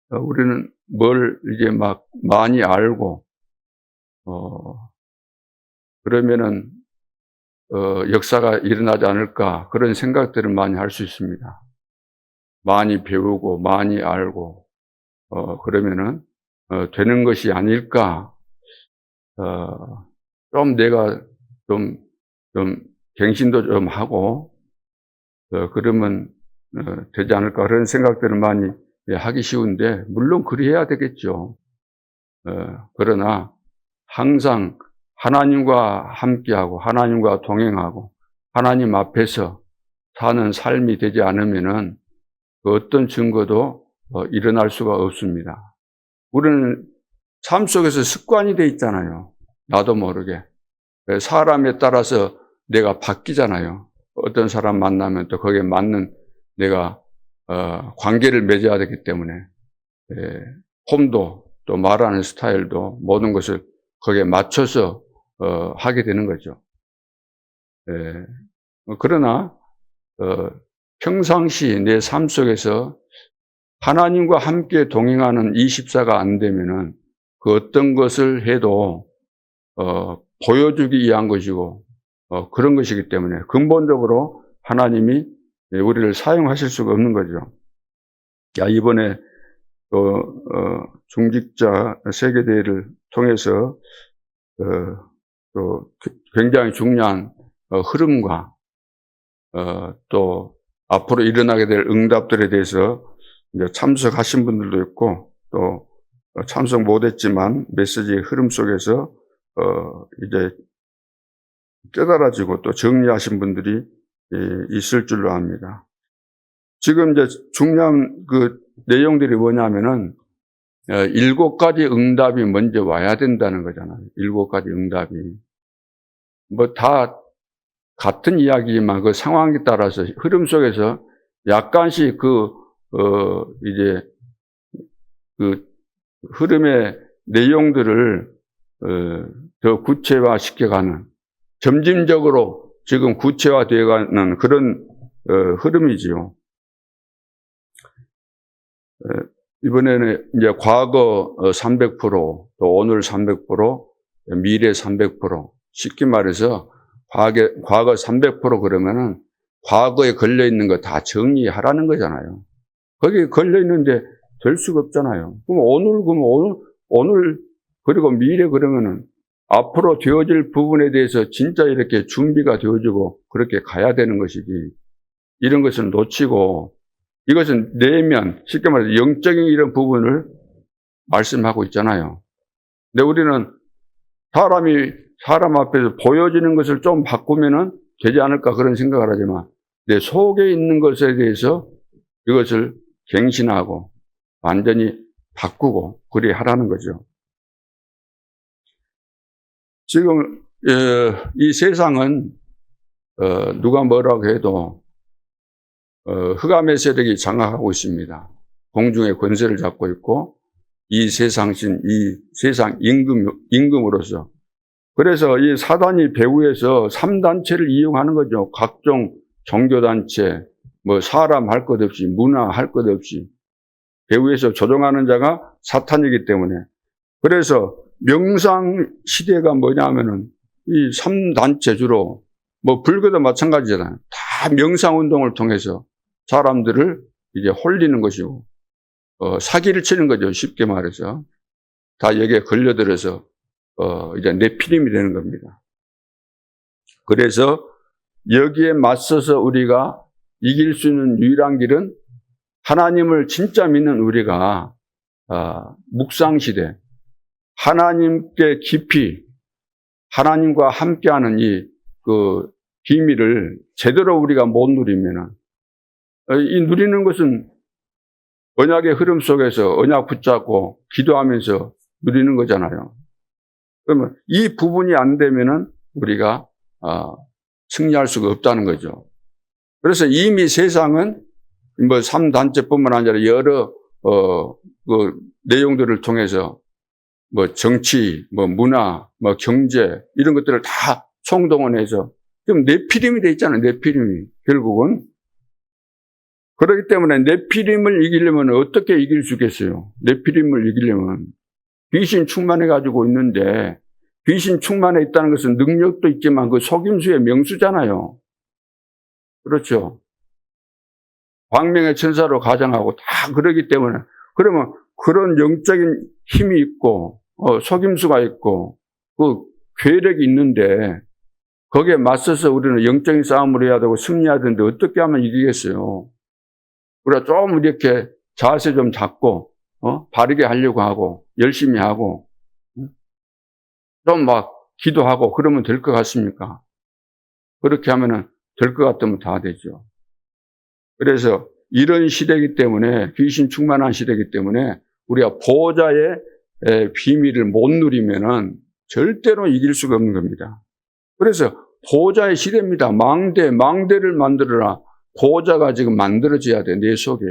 우리는 뭘 이제 막 많이 알고, 그러면은, 역사가 일어나지 않을까, 그런 생각들을 많이 할 수 있습니다. 많이 배우고, 많이 알고, 그러면은, 되는 것이 아닐까, 좀 내가 좀, 좀, 갱신도 좀 하고, 그러면, 되지 않을까, 그런 생각들을 많이 하기 쉬운데, 물론 그리해야 되겠죠. 그러나, 항상 하나님과 함께하고, 하나님과 동행하고, 하나님 앞에서 사는 삶이 되지 않으면은, 그 어떤 증거도 일어날 수가 없습니다. 우리는 삶 속에서 습관이 돼 있잖아요. 나도 모르게. 사람에 따라서 내가 바뀌잖아요. 어떤 사람 만나면 또 거기에 맞는 내가 관계를 맺어야 되기 때문에 폼도 또 말하는 스타일도 모든 것을 거기에 맞춰서 하게 되는 거죠. 그러나 평상시 내 삶 속에서 하나님과 함께 동행하는 24가 안 되면은 그 어떤 것을 해도 보여주기 위한 것이고 그런 것이기 때문에 근본적으로 하나님이 우리를 사용하실 수가 없는 거죠. 이번에 중직자 세계대회를 통해서 또 굉장히 중요한 흐름과 또 앞으로 일어나게 될 응답들에 대해서 이제 참석하신 분들도 있고 또 참석 못했지만 메시지의 흐름 속에서 이제 깨달아지고 또 정리하신 분들이 있을 줄로 압니다. 지금 이제 중요한 그 내용들이 뭐냐면은 7가지 응답이 먼저 와야 된다는 거잖아요. 7가지 응답이. 뭐 다 같은 이야기지만 그 상황에 따라서 흐름 속에서 약간씩 이제 그 흐름의 내용들을 더 구체화 시켜가는, 점진적으로 지금 구체화되어가는 그런 흐름이지요. 이번에는 이제 과거 300%, 또 오늘 300%, 미래 300%, 쉽게 말해서 과거 300% 그러면은 과거에 걸려있는 거 다 정리하라는 거잖아요. 거기에 걸려있는데 될 수가 없잖아요. 그럼 오늘, 그리고 미래 그러면은 앞으로 되어질 부분에 대해서 진짜 이렇게 준비가 되어지고 그렇게 가야 되는 것이지. 이런 것은 놓치고, 이것은 내면, 쉽게 말해서 영적인 이런 부분을 말씀하고 있잖아요. 근데 우리는 사람 앞에서 보여지는 것을 좀 바꾸면은 되지 않을까 그런 생각을 하지만 내 속에 있는 것에 대해서 이것을 갱신하고 완전히 바꾸고 그리 하라는 거죠. 지금 이 세상은 누가 뭐라고 해도 흑암의 세력이 장악하고 있습니다. 공중의 권세를 잡고 있고 이 세상 임금으로서. 그래서 이 사단이 배후에서 3단체를 이용하는 거죠. 각종 종교단체, 뭐 사람 할 것 없이, 문화 할 것 없이 배후에서 조종하는 자가 사탄이기 때문에. 그래서 명상 시대가 뭐냐면은 이 3단체 주로, 뭐 불교도 마찬가지잖아요. 다 명상 운동을 통해서 사람들을 이제 홀리는 것이고, 사기를 치는 거죠. 쉽게 말해서. 다 여기에 걸려들어서, 이제 네피림이 되는 겁니다. 그래서 여기에 맞서서 우리가 이길 수 있는 유일한 길은 하나님을 진짜 믿는 우리가, 묵상시대, 하나님께 깊이, 하나님과 함께하는 그 비밀을 제대로 우리가 못 누리면은, 이 누리는 것은 언약의 흐름 속에서 언약 붙잡고 기도하면서 누리는 거잖아요. 그러면 이 부분이 안 되면은 우리가 승리할 수가 없다는 거죠. 그래서 이미 세상은 뭐 3단체뿐만 아니라 여러 그 내용들을 통해서 뭐 정치, 뭐 문화, 뭐 경제 이런 것들을 다 총동원해서 지금 네피림이 돼 있잖아요. 네피림이 결국은 그렇기 때문에 네피림을 이기려면 어떻게 이길 수 있겠어요? 네피림을 이기려면 귀신 충만해가지고 있는데, 귀신 충만해 있다는 것은 능력도 있지만 그 속임수의 명수잖아요. 그렇죠? 광명의 천사로 가정하고 다 그러기 때문에, 그러면 그런 영적인 힘이 있고 속임수가 있고 그 괴력이 있는데 거기에 맞서서 우리는 영적인 싸움을 해야 되고 승리해야 되는데 어떻게 하면 이기겠어요? 우리가 좀 이렇게 자세 좀 잡고 바르게 하려고 하고 열심히 하고 좀 막 기도하고 그러면 될 것 같습니까? 그렇게 하면은 될 것 같으면 다 되죠. 그래서 이런 시대이기 때문에, 귀신 충만한 시대이기 때문에 우리가 보호자의 비밀을 못 누리면은 절대로 이길 수가 없는 겁니다. 그래서 보호자의 시대입니다. 망대를 만들어라. 보호자가 지금 만들어져야 돼, 내 속에.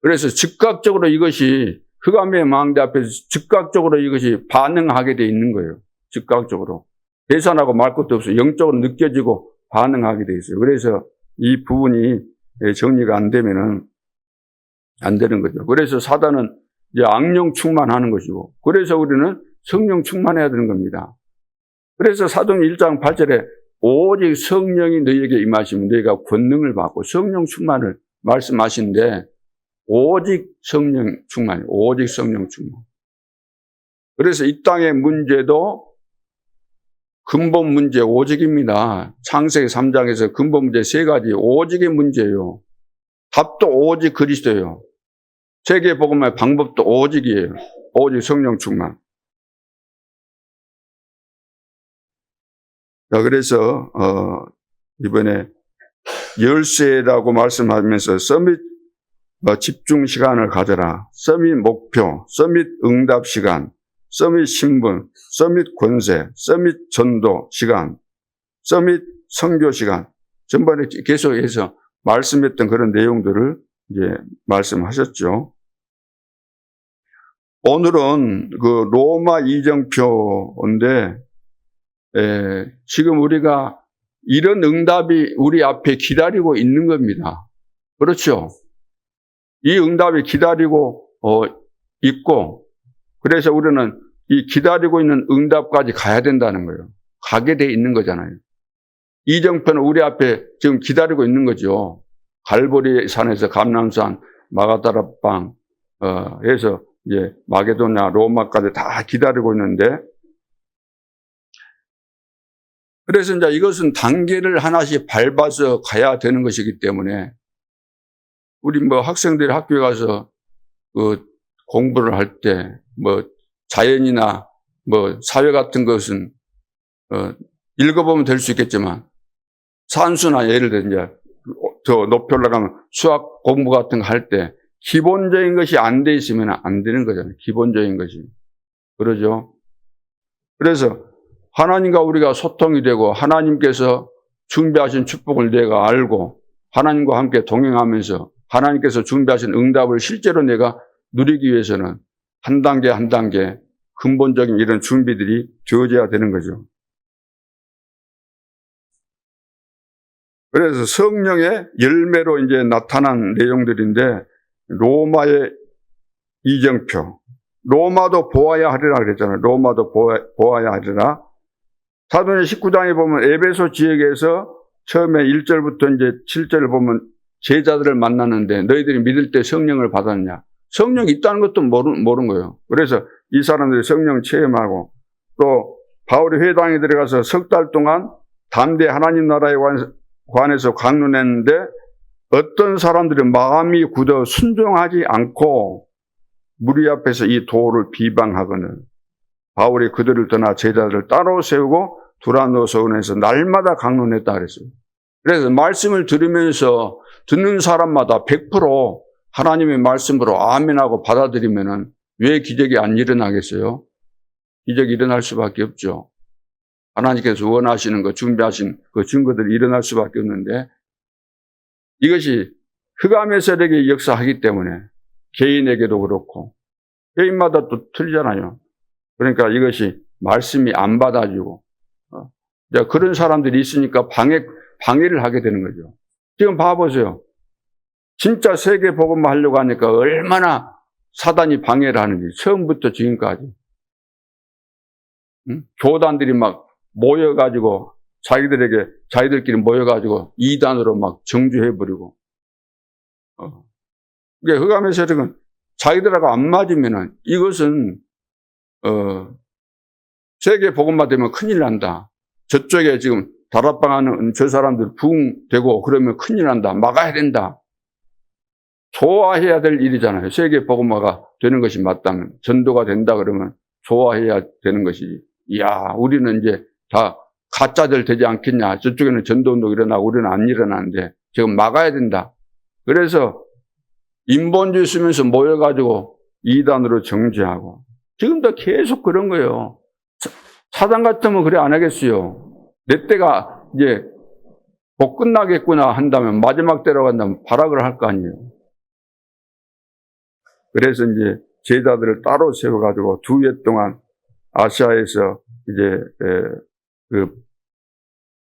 그래서 즉각적으로 이것이 흑암의 망대 앞에서 즉각적으로 이것이 반응하게 돼 있는 거예요. 즉각적으로. 계산하고 말 것도 없어요. 영적으로 느껴지고 반응하게 돼 있어요. 그래서 이 부분이 정리가 안 되면은 안 되는 거죠. 그래서 사단은 이제 악령 충만하는 것이고, 그래서 우리는 성령 충만해야 되는 겁니다. 그래서 사도행 1장 8절에 오직 성령이 너희에게 임하시면 너희가 권능을 받고, 성령 충만을 말씀하시는데 오직 성령 충만, 오직 성령 충만. 그래서 이 땅의 문제도 근본 문제 오직입니다. 창세기 3장에서 근본 문제 3가지 오직의 문제예요. 답도 오직 그리스도예요. 세계복음의 방법도 오직이에요. 오직 성령 충만. 자, 그래서 이번에 열쇠라고 말씀하면서 서밋 집중 시간을 가져라. 서밋 목표, 서밋 응답 시간, 서밋 신분, 서밋 권세, 서밋 전도 시간, 서밋 선교 시간. 전번에 계속해서 말씀했던 그런 내용들을 이제 말씀하셨죠. 오늘은 그 로마 이정표인데, 지금 우리가 이런 응답이 우리 앞에 기다리고 있는 겁니다. 그렇죠? 이 응답이 기다리고 있고, 그래서 우리는 이 기다리고 있는 응답까지 가야 된다는 거예요. 가게 돼 있는 거잖아요. 이정표는 우리 앞에 지금 기다리고 있는 거죠. 갈보리 산에서 감람산, 마가다라방 해서 이제 마게도냐, 로마까지 다 기다리고 있는데, 그래서 이제 이것은 단계를 하나씩 밟아서 가야 되는 것이기 때문에, 우리 학생들이 학교에 가서 공부를 할 때 자연이나 사회 같은 것은 읽어보면 될 수 있겠지만, 산수나 예를 들어 이제 더 높이 올라가면 수학 공부 같은 거 할 때 기본적인 것이 안 돼 있으면 안 되는 거잖아요. 기본적인 것이. 그러죠? 그래서 하나님과 우리가 소통이 되고 하나님께서 준비하신 축복을 내가 알고 하나님과 함께 동행하면서 하나님께서 준비하신 응답을 실제로 내가 누리기 위해서는 한 단계 한 단계 근본적인 이런 준비들이 되어져야 되는 거죠. 그래서 성령의 열매로 이제 나타난 내용들인데, 로마의 이정표, 로마도 보아야 하리라 그랬잖아요. 로마도 보아야 하리라. 사도행 19장에 보면 에베소 지역에서 처음에 1절부터 이제 7절을 보면 제자들을 만났는데 너희들이 믿을 때 성령을 받았냐? 성령이 있다는 것도 모르는 거예요. 그래서 이 사람들이 성령 체험하고, 또 바울이 회당에 들어가서 석 달 동안 담대 하나님 나라에 관해서 강론했는데 어떤 사람들이 마음이 굳어 순종하지 않고 무리 앞에서 이 도를 비방하거늘 바울이 그들을 떠나 제자들을 따로 세우고 두라노서원에서 날마다 강론했다 그랬어요. 그래서 말씀을 들으면서 듣는 사람마다 100% 하나님의 말씀으로 아멘하고 받아들이면은 왜 기적이 안 일어나겠어요? 기적이 일어날 수밖에 없죠. 하나님께서 원하시는 거, 준비하신 그 증거들이 일어날 수밖에 없는데, 이것이 흑암의 세력이 역사하기 때문에 개인에게도 그렇고 개인마다 또 틀리잖아요. 그러니까 이것이 말씀이 안 받아지고 그런 사람들이 있으니까 방해를 하게 되는 거죠. 지금 봐보세요. 진짜 세계 복음만 하려고 하니까 얼마나 사단이 방해를 하는지, 처음부터 지금까지. 응? 교단들이 막 모여가지고, 자기들끼리 모여가지고, 이단으로 막 정죄해버리고. 그게 흑암의 세력은 자기들하고 안 맞으면은 이것은, 세계 복음만 되면 큰일 난다. 저쪽에 지금 다락방 하는 저 사람들 부흥되고 그러면 큰일 난다. 막아야 된다. 좋아해야 될 일이잖아요. 세계 복음화가 되는 것이 맞다면. 전도가 된다 그러면 좋아해야 되는 것이지. 이야, 우리는 이제 다 가짜들 되지 않겠냐. 저쪽에는 전도운동 일어나고 우리는 안 일어나는데 지금 막아야 된다. 그래서 인본주의 쓰면서 모여가지고 이단으로 정죄하고. 지금도 계속 그런 거예요. 사단 같으면 그래 안 하겠어요. 내 때가 이제 곧 끝나겠구나 한다면, 마지막 때라고 한다면 발악을 할 거 아니에요. 그래서 이제 제자들을 따로 세워가지고 2해 동안 아시아에서 이제 그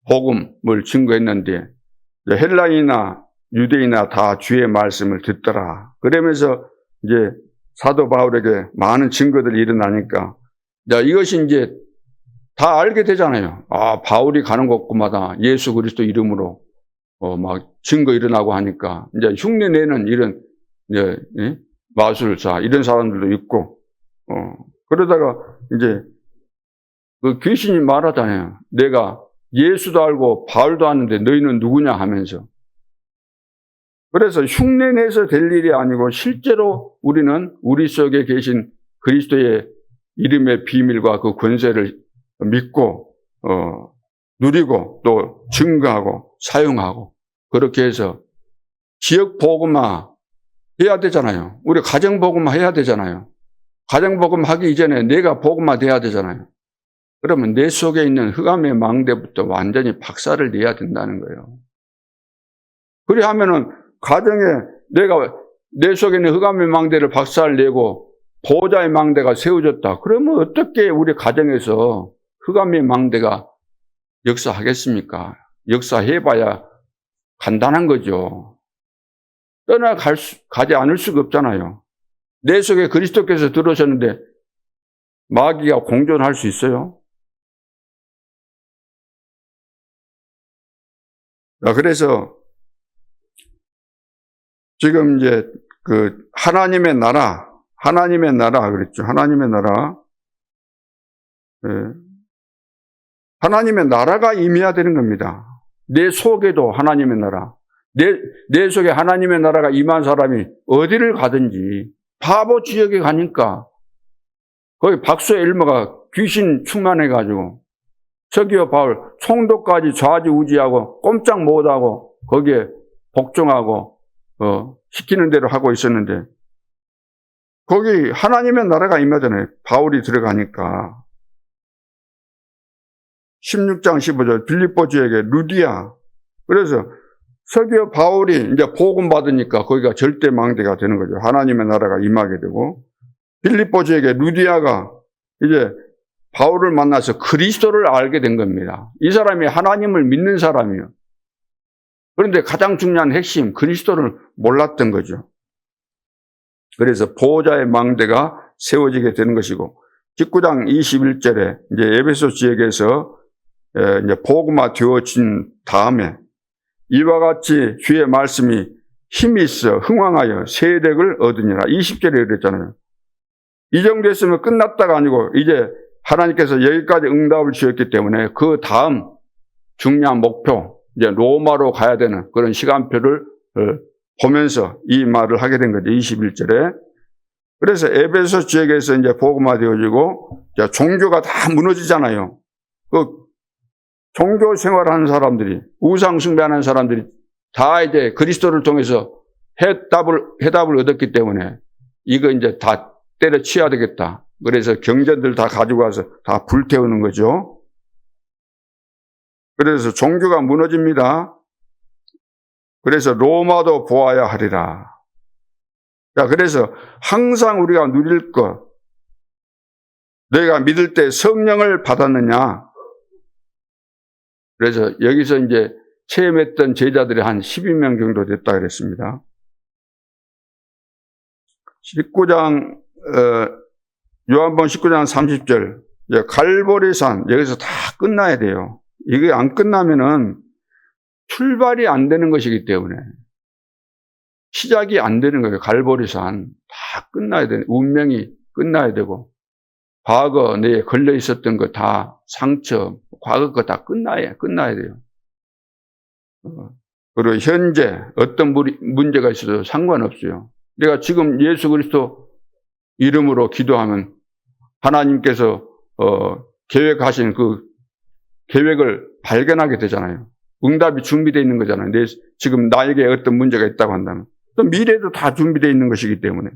복음을 증거했는데, 헬라인이나 유대인이나 다 주의 말씀을 듣더라. 그러면서 이제 사도 바울에게 많은 증거들이 일어나니까, 이것이 이제 다 알게 되잖아요. 아, 바울이 가는 곳마다 예수 그리스도 이름으로 막 증거 일어나고 하니까 이제 흉내 내는 이런 마술사 이런 사람들도 있고, 그러다가 이제 그 귀신이 말하잖아요. 내가 예수도 알고 바울도 아는데 너희는 누구냐 하면서. 그래서 흉내 내서 될 일이 아니고 실제로 우리는 우리 속에 계신 그리스도의 이름의 비밀과 그 권세를 믿고 누리고 또 증거하고 사용하고, 그렇게 해서 지역 복음화 해야 되잖아요. 우리 가정 복음화 해야 되잖아요. 가정 복음 하기 이전에 내가 복음화 돼야 되잖아요. 그러면 내 속에 있는 흑암의 망대부터 완전히 박살을 내야 된다는 거예요. 그래 하면은 가정에 내가 내 속에 있는 흑암의 망대를 박살내고 보호자의 망대가 세워졌다. 그러면 어떻게 우리 가정에서 흑암의 망대가 역사하겠습니까? 역사해봐야 간단한 거죠. 가지 않을 수가 없잖아요. 내 속에 그리스도께서 들어오셨는데 마귀가 공존할 수 있어요? 그래서 지금 이제 그 하나님의 나라 그랬죠. 하나님의 나라. 하나님의 나라가 임해야 되는 겁니다. 내 속에도 하나님의 나라. 내 속에 하나님의 나라가 임한 사람이 어디를 가든지, 바보 지역에 가니까 거기 박수의 일모가 귀신 충만해가지고 서기와 바울 총독까지 좌지우지하고 꼼짝 못하고 거기에 복종하고 시키는 대로 하고 있었는데, 거기 하나님의 나라가 임하잖아요. 바울이 들어가니까. 16장 15절 빌립보 지역에 루디아. 그래서 서기와 바울이 이제 복음 받으니까 거기가 절대 망대가 되는 거죠. 하나님의 나라가 임하게 되고, 빌립보 지역에 루디아가 이제 바울을 만나서 그리스도를 알게 된 겁니다. 이 사람이 하나님을 믿는 사람이에요. 그런데 가장 중요한 핵심, 그리스도를 몰랐던 거죠. 그래서 보호자의 망대가 세워지게 되는 것이고, 19장 21절에 이제 에베소 지역에서 이제 복음화 되어진 다음에 이와 같이 주의 말씀이 힘이 있어 흥왕하여 세력을 얻으니라. 20절에 그랬잖아요. 이 정도 했으면 끝났다가 아니고 이제 하나님께서 여기까지 응답을 주셨기 때문에 그 다음 중요한 목표, 이제 로마로 가야 되는 그런 시간표를 보면서 이 말을 하게 된 거죠. 21절에. 그래서 에베소 지역에서 이제 복음화 되어지고, 종교가 다 무너지잖아요. 그 종교 생활하는 사람들이, 우상 숭배하는 사람들이 다 이제 그리스도를 통해서 해답을 얻었기 때문에 이거 이제 다 때려치워야 되겠다. 그래서 경전들 다 가지고 와서 다 불태우는 거죠. 그래서 종교가 무너집니다. 그래서 로마도 보아야 하리라. 그래서 항상 우리가 누릴 것, 너희가 믿을 때 성령을 받았느냐? 그래서 여기서 이제 체험했던 제자들이 한 12명 정도 됐다 그랬습니다. 19장, 요한복음 19장 30절. 갈보리산, 여기서 다 끝나야 돼요. 이게 안 끝나면은 출발이 안 되는 것이기 때문에. 시작이 안 되는 거예요. 갈보리산. 다 끝나야 되는, 운명이 끝나야 되고, 과거 내에 걸려 있었던 거 다 상처, 과거 거 다 끝나야 돼요. 그리고 현재 어떤 문제가 있어도 상관없어요. 내가 지금 예수 그리스도 이름으로 기도하면 하나님께서 계획하신 그 계획을 발견하게 되잖아요. 응답이 준비되어 있는 거잖아요. 지금 나에게 어떤 문제가 있다고 한다면. 또 미래도 다 준비되어 있는 것이기 때문에.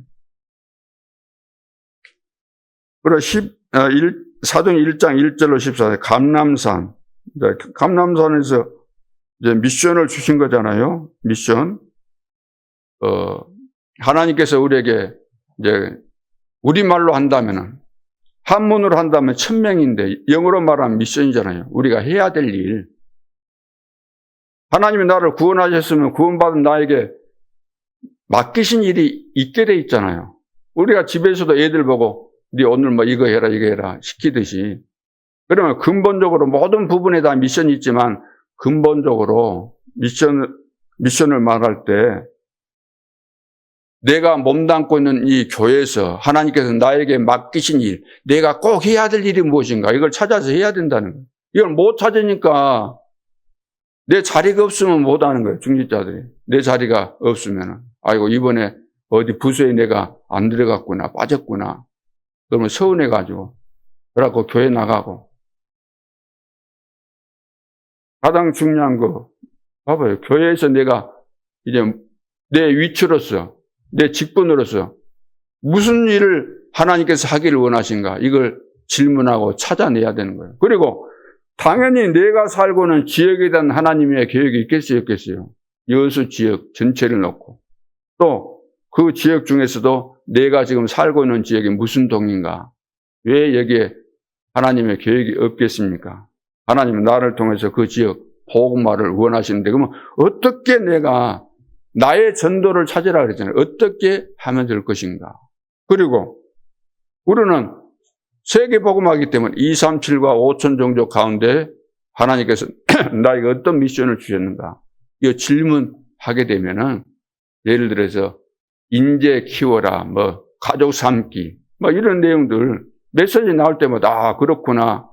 그리고 사도행 1장 1절로 14절 감람산. 감람산에서 이제 미션을 주신 거잖아요. 미션. 하나님께서 우리에게 이제 우리말로 한다면은 한문으로 한다면 1000명인데 영어로 말하면 미션이잖아요. 우리가 해야 될 일. 하나님이 나를 구원하셨으면 구원받은 나에게 맡기신 일이 있게 돼 있잖아요. 우리가 집에서도 애들 보고 네 오늘 뭐 이거 해라 시키듯이. 그러면 근본적으로 모든 부분에 다 미션이 있지만 근본적으로 미션을 말할 때 내가 몸담고 있는 이 교회에서 하나님께서 나에게 맡기신 일, 내가 꼭 해야 될 일이 무엇인가 이걸 찾아서 해야 된다는 거예요. 이걸 못 찾으니까 내 자리가 없으면 못 하는 거예요. 중직자들이. 내 자리가 없으면 아이고 이번에 어디 부서에 내가 안 들어갔구나 빠졌구나. 그러면 서운해가지고 그래갖고 교회 나가고. 가장 중요한 거 봐봐요. 교회에서 내가 이제 내 위치로서 내 직분으로서 무슨 일을 하나님께서 하기를 원하신가 이걸 질문하고 찾아내야 되는 거예요. 그리고 당연히 내가 살고 있는 지역에 대한 하나님의 계획이 있겠어요? 여수 지역 전체를 놓고 또 그 지역 중에서도 내가 지금 살고 있는 지역이 무슨 동인가? 왜 여기에 하나님의 계획이 없겠습니까? 하나님은 나를 통해서 그 지역 복음화를 원하시는데 그러면 어떻게 내가 나의 전도를 찾으라 그랬잖아요. 어떻게 하면 될 것인가? 그리고 우리는 세계 복음화이기 때문에 237과 5천 종족 가운데 하나님께서 나에게 어떤 미션을 주셨는가? 이 질문하게 되면은 예를 들어서 인재 키워라, 뭐 가족 삼기, 뭐 이런 내용들 메시지 나올 때마다 그렇구나.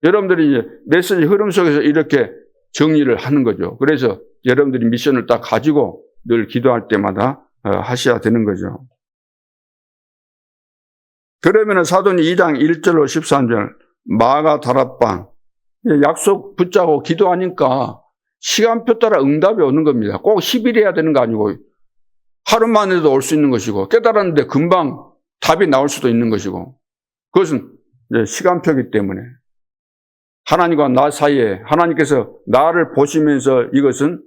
여러분들이 이제 메시지 흐름 속에서 이렇게 정리를 하는 거죠. 그래서 여러분들이 미션을 딱 가지고 늘 기도할 때마다 하셔야 되는 거죠. 그러면은 사도행 2장 1절로 13절 마가 다락방 약속 붙잡고 기도하니까 시간표 따라 응답이 오는 겁니다. 꼭 10일 해야 되는 거 아니고 하루만 해도 올 수 있는 것이고 깨달았는데 금방 답이 나올 수도 있는 것이고 그것은 이제 시간표이기 때문에 하나님과 나 사이에 하나님께서 나를 보시면서 이것은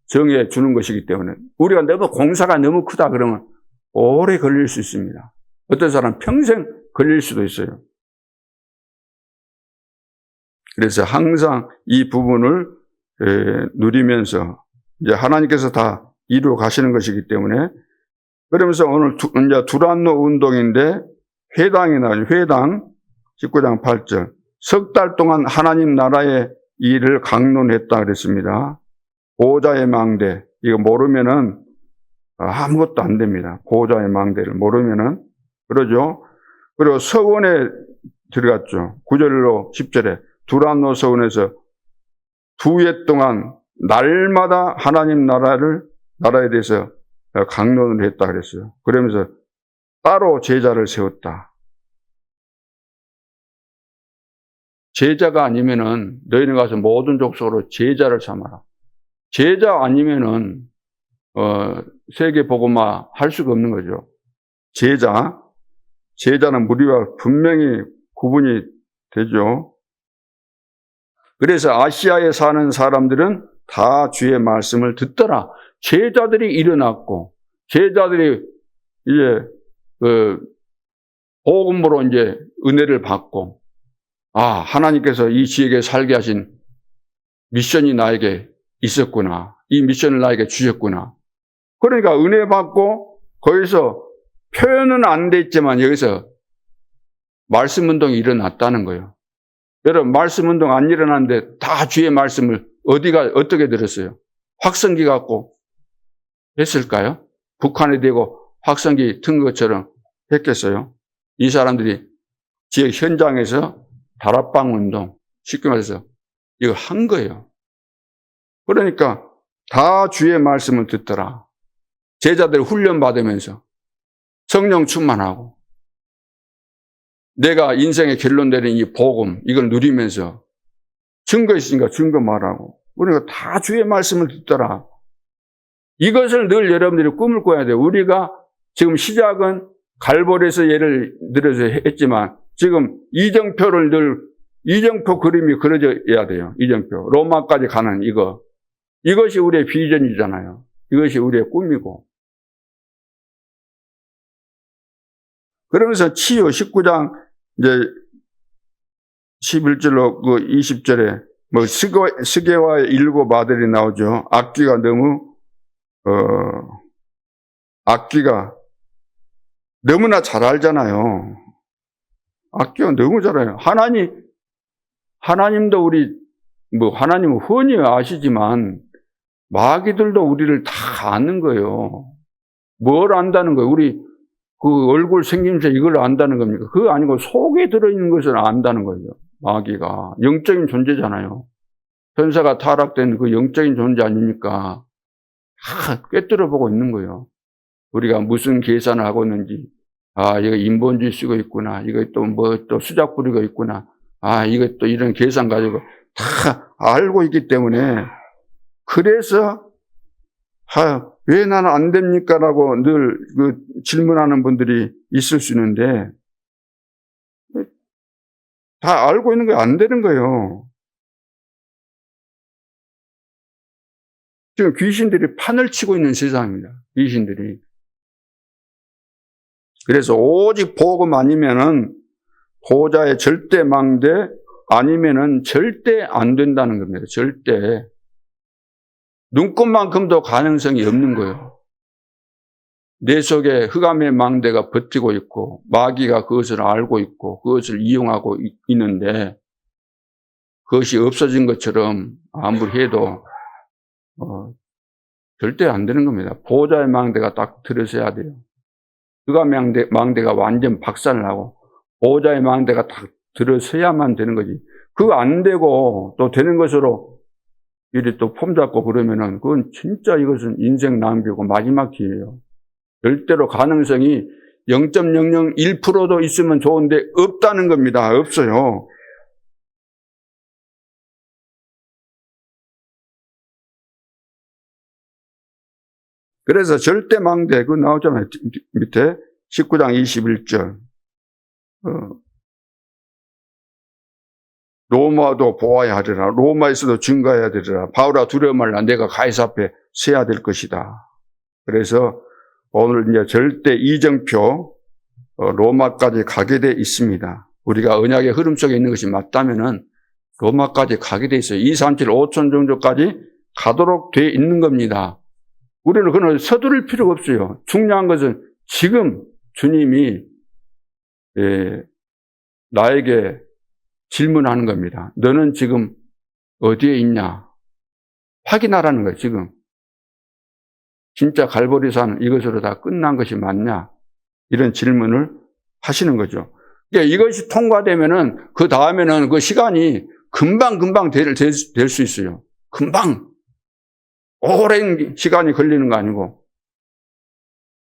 정해 주는 것이기 때문에 우리가 너무 공사가 너무 크다 그러면 오래 걸릴 수 있습니다. 어떤 사람은 평생 걸릴 수도 있어요. 그래서 항상 이 부분을 누리면서 이제 하나님께서 다 이루어 가시는 것이기 때문에 그러면서 오늘 이제 두란노 운동인데 회당이 나와요. 회당 19장 8절 석 달 동안 하나님 나라의 일을 강론했다 그랬습니다. 보호자의 망대 이거 모르면은 아무것도 안 됩니다. 보호자의 망대를 모르면은 그러죠. 그리고 서원에 들어갔죠. 9절로 10절에 두란노 서원에서 2해 동안 날마다 하나님 나라에 대해서 강론을 했다 그랬어요. 그러면서 따로 제자를 세웠다. 제자가 아니면은 너희는 가서 모든 족속으로 제자를 삼아라. 제자 아니면은 세계 복음화 할 수가 없는 거죠. 제자는 무리와 분명히 구분이 되죠. 그래서 아시아에 사는 사람들은 다 주의 말씀을 듣더라. 제자들이 일어났고, 제자들이 이제, 복음으로 이제 은혜를 받고, 하나님께서 이 지역에 살게 하신 미션이 나에게 있었구나. 이 미션을 나에게 주셨구나. 그러니까 은혜 받고, 거기서 표현은 안 돼 있지만 여기서 말씀 운동이 일어났다는 거예요. 여러분, 말씀 운동 안 일어났는데 다 주의 말씀을 어떻게 들었어요? 확성기 갖고 했을까요? 북한에 대고 확성기 튼 것처럼 했겠어요? 이 사람들이 지역 현장에서 다락방 운동, 쉽게 말해서 이거 한 거예요. 그러니까 다 주의 말씀을 듣더라. 제자들 훈련 받으면서 성령 충만하고 내가 인생의 결론 내린 이 복음 이걸 누리면서 증거 있으니까 증거 말하고 우리가 다 주의 말씀을 듣더라. 이것을 늘 여러분들이 꿈을 꿔야 돼요. 우리가 지금 시작은 갈보리에서 예를 들어서 했지만 지금 이정표 그림이 그려져야 돼요. 이정표. 로마까지 가는 이것이 우리의 비전이잖아요. 이것이 우리의 꿈이고. 그러면서 치유 19장 이제 11절로 그 20절에 뭐 스게와의 7 아들이 나오죠. 악귀가 너무나 잘 알잖아요. 악귀가 너무 잘 알아요. 하나님도 하나님은 훤히 아시지만 마귀들도 우리를 다 아는 거예요. 뭘 안다는 거예요? 우리 그 얼굴 생김새 이걸 안다는 겁니까? 그거 아니고 속에 들어있는 것을 안다는 거예요. 마귀가. 영적인 존재잖아요. 천사가 타락된 그 영적인 존재 아닙니까? 다 꿰뚫어 보고 있는 거예요. 우리가 무슨 계산을 하고 있는지, 이거 인본주의 쓰고 있구나. 이거 또 수작 부리고 있구나. 이거 또 이런 계산 가지고 다 알고 있기 때문에 그래서 왜 나는 안 됩니까? 라고 늘 질문하는 분들이 있을 수 있는데 다 알고 있는 게 안 되는 거예요. 지금 귀신들이 판을 치고 있는 세상입니다. 귀신들이. 그래서 오직 복음 아니면은 보좌의 절대 망대 아니면은 절대 안 된다는 겁니다. 절대. 눈꽃만큼도 가능성이 없는 거예요. 내 속에 흑암의 망대가 버티고 있고 마귀가 그것을 알고 있고 그것을 이용하고 있는데 그것이 없어진 것처럼 아무리 해도 절대 안 되는 겁니다. 보좌의 망대가 딱 들어서야 돼요. 흑암의 망대가 완전 박살을 하고 보좌의 망대가 딱 들어서야만 되는 거지. 그거 안 되고 또 되는 것으로 이리 또 폼 잡고 그러면은 그건 진짜 이것은 인생 낭비고 마지막 기회예요. 절대로 가능성이 0.001%도 있으면 좋은데 없다는 겁니다. 없어요. 그래서 절대 망대 그거 나오잖아요. 밑에 19장 21절. 로마도 보아야 하리라. 로마에서도 증거해야 되리라. 바울아 두려워 말라. 내가 가이사 앞에 서야 될 것이다. 그래서 오늘 이제 절대 이정표 로마까지 가게 돼 있습니다. 우리가 언약의 흐름 속에 있는 것이 맞다면은 로마까지 가게 돼 있어요. 2, 3, 7, 5천 정도까지 가도록 돼 있는 겁니다. 우리는 그건 서두를 필요가 없어요. 중요한 것은 지금 주님이 나에게 질문하는 겁니다. 너는 지금 어디에 있냐? 확인하라는 거예요, 지금. 진짜 갈보리산 이것으로 다 끝난 것이 맞냐? 이런 질문을 하시는 거죠. 이것이 통과되면은 그 다음에는 그 시간이 금방 될 수 있어요. 금방. 오랜 시간이 걸리는 거 아니고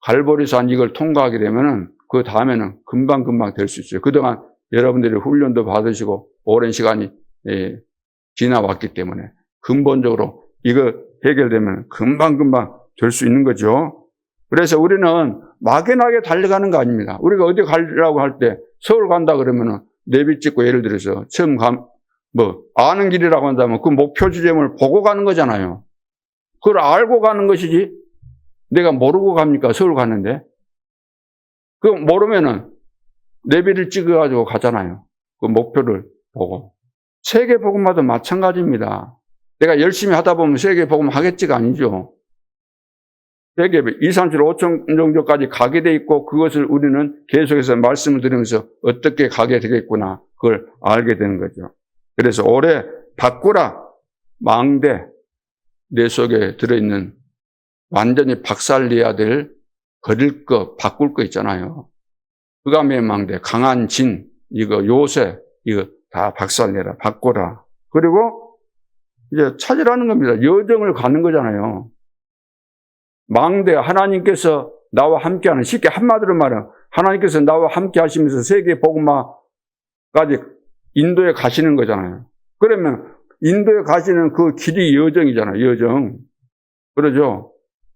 갈보리산 이걸 통과하게 되면은 그 다음에는 금방 될 수 있어요. 그동안 여러분들이 훈련도 받으시고 오랜 시간이 지나왔기 때문에 근본적으로 이거 해결되면 금방 될 수 있는 거죠. 그래서 우리는 막연하게 달려가는 거 아닙니다. 우리가 어디 가려고 할 때 서울 간다 그러면은 내비 찍고 예를 들어서 처음 아는 길이라고 한다면 그 목표 지점을 보고 가는 거잖아요. 그걸 알고 가는 것이지 내가 모르고 갑니까? 서울 가는데. 그거 모르면은 내비를 찍어가지고 가잖아요. 그 목표를 보고. 세계복음화도 마찬가지입니다. 내가 열심히 하다 보면 세계복음 하겠지가 아니죠. 세계 2, 3, 7, 5천 정도까지 가게 돼 있고 그것을 우리는 계속해서 말씀을 들으면서 어떻게 가게 되겠구나 그걸 알게 되는 거죠. 그래서 올해 바꾸라 망대 내 속에 들어있는 완전히 박살내야 될 버릴 거 바꿀 거 있잖아요. 흑암의 망대, 강한 진, 이거 요새 이거 다 박살내라 바꾸라. 그리고 이제 찾으라는 겁니다. 여정을 가는 거잖아요. 망대 하나님께서 나와 함께하는 쉽게 한마디로 말하면 하나님께서 나와 함께 하시면서 세계 복음화까지 인도에 가시는 거잖아요. 그러면 인도에 가시는 그 길이 여정이잖아요. 여정. 그러죠?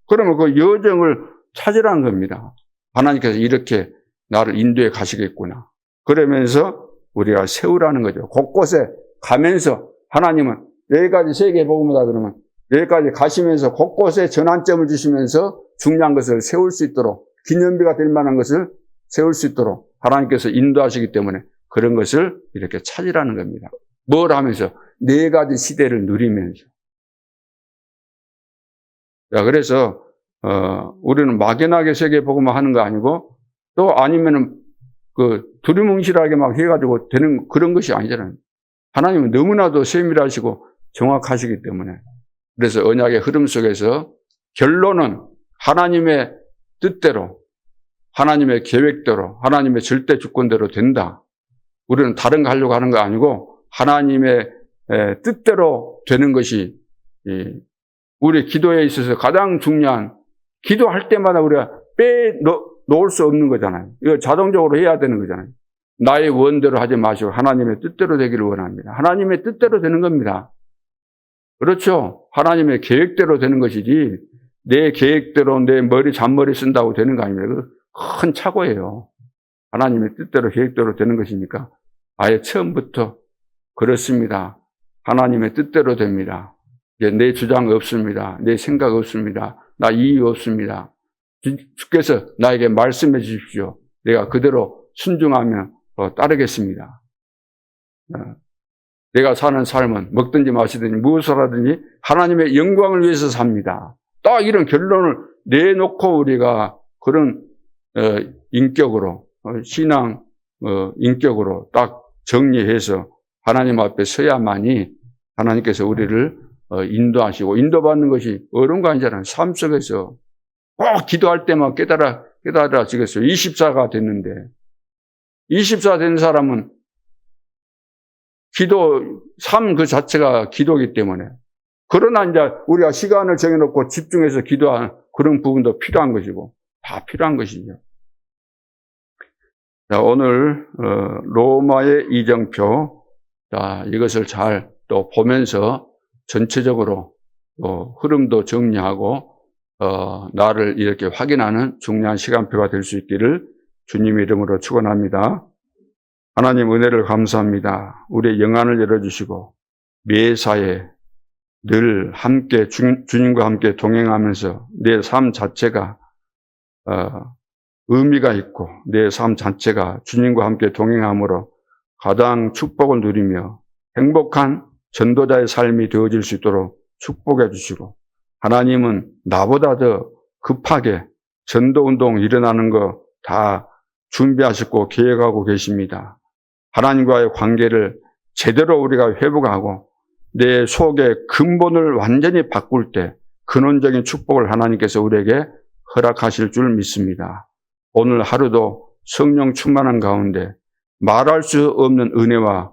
그러면 그 여정을 찾으라는 겁니다. 하나님께서 이렇게 나를 인도에 가시겠구나. 그러면서 우리가 세우라는 거죠. 곳곳에 가면서 하나님은 여기까지 세계 복음이다 그러면 여기까지 가시면서 곳곳에 전환점을 주시면서 중요한 것을 세울 수 있도록 기념비가 될 만한 것을 세울 수 있도록 하나님께서 인도하시기 때문에 그런 것을 이렇게 찾으라는 겁니다. 뭘 하면서? 네 가지 시대를 누리면서. 자, 그래서 우리는 막연하게 세계 복음화 하는 거 아니고 또 아니면은 그 두리뭉실하게 막 해가지고 되는 그런 것이 아니잖아요. 하나님은 너무나도 세밀하시고 정확하시기 때문에. 그래서 언약의 흐름 속에서 결론은 하나님의 뜻대로, 하나님의 계획대로, 하나님의 절대 주권대로 된다. 우리는 다른 거 하려고 하는 거 아니고 하나님의 뜻대로 되는 것이 우리 기도에 있어서 가장 중요한, 기도할 때마다 우리가 빼놓을 수 없는 거잖아요. 이거 자동적으로 해야 되는 거잖아요. 나의 원대로 하지 마시고 하나님의 뜻대로 되기를 원합니다. 하나님의 뜻대로 되는 겁니다. 그렇죠. 하나님의 계획대로 되는 것이지 내 계획대로 내 머리 잔머리 쓴다고 되는 거 아닙니다. 큰 착오예요. 하나님의 뜻대로 계획대로 되는 것이니까 아예 처음부터 그렇습니다. 하나님의 뜻대로 됩니다. 내 주장 없습니다. 내 생각 없습니다. 나 이유 없습니다. 주께서 나에게 말씀해 주십시오. 내가 그대로 순종하며 따르겠습니다. 내가 사는 삶은 먹든지 마시든지 무엇을 하든지 하나님의 영광을 위해서 삽니다. 딱 이런 결론을 내놓고 우리가 그런 인격으로 신앙 인격으로 딱 정리해서 하나님 앞에 서야만이 하나님께서 우리를 인도하시고, 인도받는 것이 어려운 거 아니잖아요. 삶 속에서 꼭 기도할 때만 깨달아지겠어요. 24가 됐는데 24 된 사람은 기도, 삶 그 자체가 기도이기 때문에. 그러나 이제 우리가 시간을 정해놓고 집중해서 기도하는 그런 부분도 필요한 것이고, 다 필요한 것이죠. 자, 오늘, 로마의 이정표, 자, 이것을 잘 또 보면서 전체적으로 흐름도 정리하고, 나를 이렇게 확인하는 중요한 시간표가 될 수 있기를 주님의 이름으로 축원합니다. 하나님 은혜를 감사합니다. 우리의 영안을 열어주시고 매사에 늘 함께 주님과 함께 동행하면서 내 삶 자체가 의미가 있고 내 삶 자체가 주님과 함께 동행함으로 가장 축복을 누리며 행복한 전도자의 삶이 되어질 수 있도록 축복해 주시고 하나님은 나보다 더 급하게 전도운동 일어나는 거 다 준비하셨고 계획하고 계십니다. 하나님과의 관계를 제대로 우리가 회복하고 내 속의 근본을 완전히 바꿀 때 근원적인 축복을 하나님께서 우리에게 허락하실 줄 믿습니다. 오늘 하루도 성령 충만한 가운데 말할 수 없는 은혜와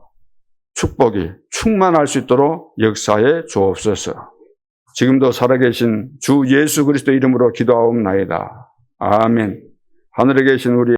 축복이 충만할 수 있도록 역사에 주옵소서. 지금도 살아계신 주 예수 그리스도 이름으로 기도하옵나이다. 아멘. 하늘에 계신 우리